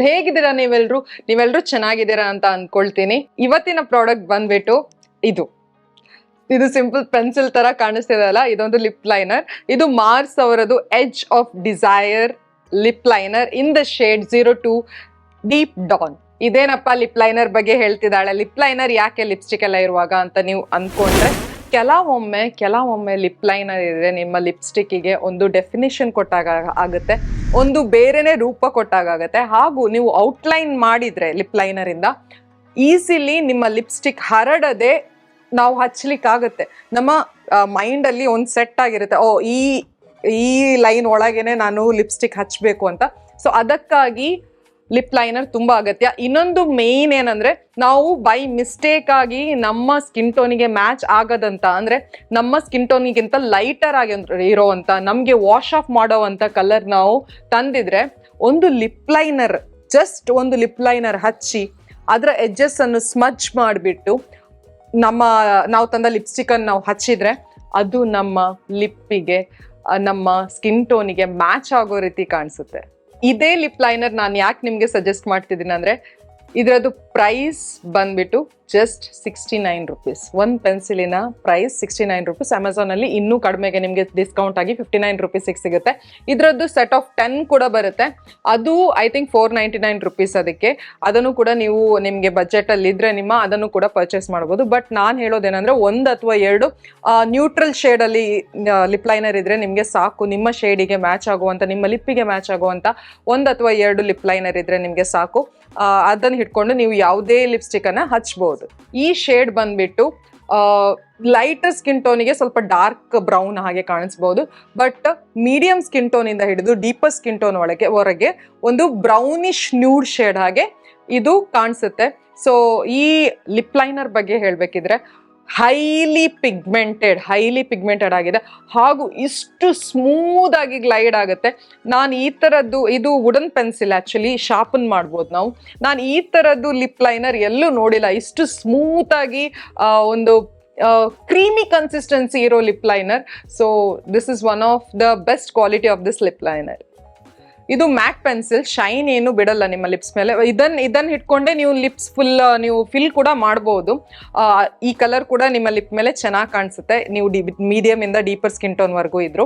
ಹೇಗಿದ್ದೀರಾ ನೀವೆಲ್ರೂ ಚೆನ್ನಾಗಿದ್ದೀರಾ ಅಂತ ಅನ್ಕೊಳ್ತೀನಿ. ಇವತ್ತಿನ ಪ್ರಾಡಕ್ಟ್ ಬಂದ್ಬಿಟ್ಟು ಇದು ಸಿಂಪಲ್ ಪೆನ್ಸಿಲ್ ತರ ಕಾಣಿಸ್ತಿದೆಯಲ್ಲ, ಇದೊಂದು ಲಿಪ್ ಲೈನರ್. ಇದು ಮಾರ್ಸ್ ಅವರದು edge of desire lip liner in the shade 02 deep dawn. ಇದೇನಪ್ಪ ಲಿಪ್ ಲೈನರ್ ಬಗ್ಗೆ ಹೇಳ್ತಿದ್ದಾಳೆ, ಲಿಪ್ ಲೈನರ್ ಯಾಕೆ ಲಿಪ್ಸ್ಟಿಕ್ ಎಲ್ಲ ಇರುವಾಗ ಅಂತ ನೀವು ಅನ್ಕೊಂಡ್ರೆ, ಕೆಲವೊಮ್ಮೆ ಲಿಪ್ ಲೈನರ್ ಇದ್ರೆ ನಿಮ್ಮ ಲಿಪ್ಸ್ಟಿಕ್ಕಿಗೆ ಒಂದು ಡೆಫಿನೇಷನ್ ಕೊಟ್ಟಾಗ ಆಗುತ್ತೆ, ಒಂದು ಬೇರೆನೇ ರೂಪ ಕೊಟ್ಟಾಗತ್ತೆ. ಹಾಗೂ ನೀವು ಔಟ್ಲೈನ್ ಮಾಡಿದ್ರೆ ಲಿಪ್ ಲೈನರ್ ಇಂದ ಈಸಿಲಿ ನಿಮ್ಮ ಲಿಪ್ಸ್ಟಿಕ್ ಹರಡದೆ ನಾವು ಹಚ್ಲಿಕ್ಕಾಗತ್ತೆ. ನಮ್ಮ ಮೈಂಡ್ ಅಲ್ಲಿ ಒಂದು ಸೆಟ್ ಆಗಿರುತ್ತೆ, ಈ ಲೈನ್ ಒಳಗೇನೆ ನಾನು ಲಿಪ್ಸ್ಟಿಕ್ ಹಚ್ಚಬೇಕು ಅಂತ. ಸೊ ಅದಕ್ಕಾಗಿ ಲಿಪ್ ಲೈನರ್ ತುಂಬಾ ಅಗತ್ಯ. ಇನ್ನೊಂದು ಮೇನ್ ಏನಂದ್ರೆ, ನಾವು ಬೈ ಮಿಸ್ಟೇಕ್ ಆಗಿ ನಮ್ಮ ಸ್ಕಿನ್ ಟೋನಿಗೆ ಮ್ಯಾಚ್ ಆಗದಂತ, ಅಂದ್ರೆ ನಮ್ಮ ಸ್ಕಿನ್ ಟೋನಿಗಿಂತ ಲೈಟರ್ ಆಗಿ ಇರೋವಂತ, ನಮ್ಗೆ ವಾಶ್ ಆಫ್ ಮಾಡೋವಂತ ಕಲರ್ ನಾವು ತಂದಿದ್ರೆ, ಒಂದು ಲಿಪ್ ಲೈನರ್ ಹಚ್ಚಿ ಅದರ ಎಡ್ಜಸ್ ಅನ್ನು ಸ್ಮಜ್ ಮಾಡಿಬಿಟ್ಟು ನಾವು ತಂದ ಲಿಪ್ಸ್ಟಿಕ್ ಅನ್ನು ನಾವು ಹಚ್ಚಿದ್ರೆ ಅದು ನಮ್ಮ ಲಿಪ್ಪಿಗೆ, ನಮ್ಮ ಸ್ಕಿನ್ ಟೋನಿಗೆ ಮ್ಯಾಚ್ ಆಗೋ ರೀತಿ ಕಾಣಿಸುತ್ತೆ. ಇದೇ ಲಿಪ್ ಲೈನರ್ ನಾನು ಯಾಕೆ ನಿಮಗೆ ಸಜೆಸ್ಟ್ ಮಾಡ್ತಿದ್ದೀನಿ ಅಂದರೆ, ಇದರದ್ದು ಪ್ರೈಸ್ ಬಂದ್ಬಿಟ್ಟು ಜಸ್ಟ್ 69 ರುಪೀಸ್. ಒಂದು ಪೆನ್ಸಿಲಿನ ಪ್ರೈಸ್ 69 ರುಪೀಸ್. ಅಮೆಝಾನಲ್ಲಿ ಇನ್ನೂ ಕಡಿಮೆಗೆ ನಿಮಗೆ ಡಿಸ್ಕೌಂಟ್ ಆಗಿ 59 ರುಪೀಸಿಗೆ ಸಿಗುತ್ತೆ. ಇದರದ್ದು ಸೆಟ್ ಆಫ್ 10 ಕೂಡ ಬರುತ್ತೆ. ಅದು ಐ ಥಿಂಕ್ 499 ರುಪೀಸ್ ಅದಕ್ಕೆ. ಅದನ್ನು ಕೂಡ ನೀವು ನಿಮಗೆ ಬಜೆಟಲ್ಲಿ ಇದ್ರೆ ಅದನ್ನು ಕೂಡ ಪರ್ಚೇಸ್ ಮಾಡ್ಬೋದು. ಬಟ್ ನಾನು ಹೇಳೋದೇನೆಂದರೆ, 1 ಅಥವಾ 2 ನ್ಯೂಟ್ರಲ್ ಶೇಡಲ್ಲಿ ಲಿಪ್ ಲೈನರ್ ಇದ್ರೆ ನಿಮಗೆ ಸಾಕು. ನಿಮ್ಮ ಶೇಡಿಗೆ ಮ್ಯಾಚ್ ಆಗುವಂಥ, ನಿಮ್ಮ ಲಿಪ್ಪಿಗೆ ಮ್ಯಾಚ್ ಆಗುವಂಥ 1 ಅಥವಾ 2 ಲಿಪ್ ಲೈನರ್ ಇದ್ರೆ ನಿಮಗೆ ಸಾಕು. ಅದನ್ನು ಹಿಡ್ಕೊಂಡು ನೀವು ಯಾವುದೇ ಲಿಪ್ಸ್ಟಿಕ್ ಅನ್ನ ಹಚ್ಬಹುದು. ಈ ಶೇಡ್ ಬಂದ್ಬಿಟ್ಟು ಲೈಟರ್ ಸ್ಕಿನ್ ಟೋನಿಗೆ ಸ್ವಲ್ಪ ಡಾರ್ಕ್ ಬ್ರೌನ್ ಹಾಗೆ ಕಾಣಿಸ್ಬಹುದು. ಬಟ್ ಮೀಡಿಯಂ ಸ್ಕಿನ್ ಟೋನ್ ಇಂದ ಹಿಡಿದು ಡೀಪರ್ ಸ್ಕಿನ್ ಟೋನ್ ಹೊರಗೆ ಒಂದು ಬ್ರೌನಿಶ್ ನ್ಯೂಡ್ ಶೇಡ್ ಹಾಗೆ ಇದು ಕಾಣಿಸುತ್ತೆ. ಸೊ ಈ ಲಿಪ್ ಲೈನರ್ ಬಗ್ಗೆ ಹೇಳ್ಬೇಕಿದ್ರೆ, ಹೈಲಿ ಪಿಗ್ಮೆಂಟೆಡ್ ಆಗಿದೆ, ಹಾಗೂ ಇಷ್ಟು ಸ್ಮೂತ್ ಆಗಿ ಗ್ಲೈಡ್ ಆಗುತ್ತೆ. ನಾನು ಈ ಥರದ್ದು, ಇದು ವುಡನ್ ಪೆನ್ಸಿಲ್ ಆ್ಯಕ್ಚುಲಿ, ಶಾರ್ಪನ್ ಮಾಡ್ಬೋದು ನಾವು. ನಾನು ಈ ಥರದ್ದು ಲಿಪ್ ಲೈನರ್ ಎಲ್ಲೂ ನೋಡಿಲ್ಲ, ಇಷ್ಟು ಸ್ಮೂತ್ ಆಗಿ ಒಂದು ಕ್ರೀಮಿ ಕನ್ಸಿಸ್ಟೆನ್ಸಿ ಇರೋ lip liner. So this is one of the best quality of this lip liner. ಇದು ಮ್ಯಾಟ್ ಪೆನ್ಸಿಲ್, ಶೈನ್ ಏನು ಬಿಡಲ್ಲ ನಿಮ್ಮ ಲಿಪ್ಸ್ ಮೇಲೆ. ಇದನ್ನ ಹಿಡ್ಕೊಂಡೆ ನೀವು ಲಿಪ್ಸ್ ನೀವು ಫಿಲ್ ಕೂಡ ಮಾಡ್ಬೋದು. ಈ ಕಲರ್ ಕೂಡ ನಿಮ್ಮ ಲಿಪ್ ಮೇಲೆ ಚೆನ್ನಾಗಿ ಕಾಣಿಸುತ್ತೆ, ನೀವು ಮೀಡಿಯಂ ಇಂದ ಡೀಪರ್ ಸ್ಕಿನ್ ಟೋನ್ ವರ್ಗೂ ಇದ್ರು.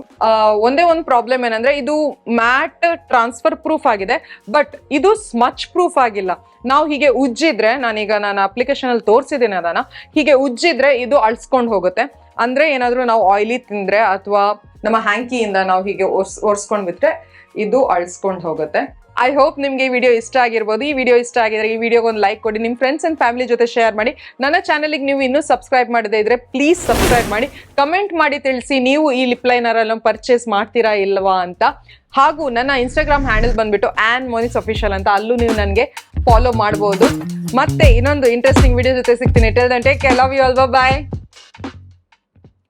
ಒಂದೇ ಒಂದು ಪ್ರಾಬ್ಲಮ್ ಏನಂದ್ರೆ, ಇದು ಮ್ಯಾಟ್ ಟ್ರಾನ್ಸ್ಫರ್ ಪ್ರೂಫ್ ಆಗಿದೆ, ಬಟ್ ಇದು ಸ್ಮಚ್ ಪ್ರೂಫ್ ಆಗಿಲ್ಲ. ನಾವು ಹೀಗೆ ಉಜ್ಜಿದ್ರೆ, ನಾನು ಅಪ್ಲಿಕೇಶನ್ ಅಲ್ಲಿ ತೋರಿಸಿದ್ದೀನಿ ಅದನ್ನ, ಹೀಗೆ ಉಜ್ಜಿದ್ರೆ ಇದು ಅಳ್ಸ್ಕೊಂಡು ಹೋಗುತ್ತೆ. ಅಂದ್ರೆ ಏನಾದ್ರು ನಾವು ಆಯಿಲಿ ತಿಂದ್ರೆ ಅಥವಾ ನಮ್ಮ ಹ್ಯಾಂಕಿಯಿಂದ ನಾವು ಹೀಗೆ ಒರ್ಸ್ಕೊಂಡ್ ಬಿಟ್ರೆ ಇದು ಅಳ್ಸ್ಕೊಂಡು ಹೋಗುತ್ತೆ. ಐ ಹೋಪ್ ನಿಮ್ಗೆ ಈ ವಿಡಿಯೋ ಇಷ್ಟ ಆಗಿರ್ಬೋದು. ಈ ವಿಡಿಯೋ ಇಷ್ಟ ಆಗಿದ್ರೆ ಈ ವಿಡಿಯೋಗೆ ಒಂದು ಲೈಕ್ ಕೊಡಿ, ನಿಮ್ಮ ಫ್ರೆಂಡ್ಸ್ ಅಂಡ್ ಫ್ಯಾಮಿಲಿ ಜೊತೆ ಶೇರ್ ಮಾಡಿ. ನನ್ನ ಚಾನಲ್ಗೆ ನೀವು ಇನ್ನೂ ಸಬ್ಸ್ಕ್ರೈಬ್ ಮಾಡದೇ ಇದ್ರೆ ಪ್ಲೀಸ್ ಸಬ್ಸ್ಕ್ರೈಬ್ ಮಾಡಿ. ಕಮೆಂಟ್ ಮಾಡಿ ತಿಳಿಸಿ ನೀವು ಈ ಲಿಪ್ ಲೈನರ್ ಅನ್ನು ಪರ್ಚೇಸ್ ಮಾಡ್ತೀರಾ ಇಲ್ವಾ ಅಂತ. ಹಾಗೂ ನನ್ನ ಇನ್ಸ್ಟಾಗ್ರಾಮ್ ಹ್ಯಾಂಡಲ್ ಬಂದ್ಬಿಟ್ಟು @monisofficial ಅಂತ, ಅಲ್ಲೂ ನೀವು ನನಗೆ ಫಾಲೋ ಮಾಡ್ಬೋದು. ಮತ್ತೆ ಇನ್ನೊಂದು ಇಂಟ್ರೆಸ್ಟಿಂಗ್ ವಿಡಿಯೋ ಜೊತೆ ಸಿಗ್ತೀನಿ. Till then take care, love you all, by.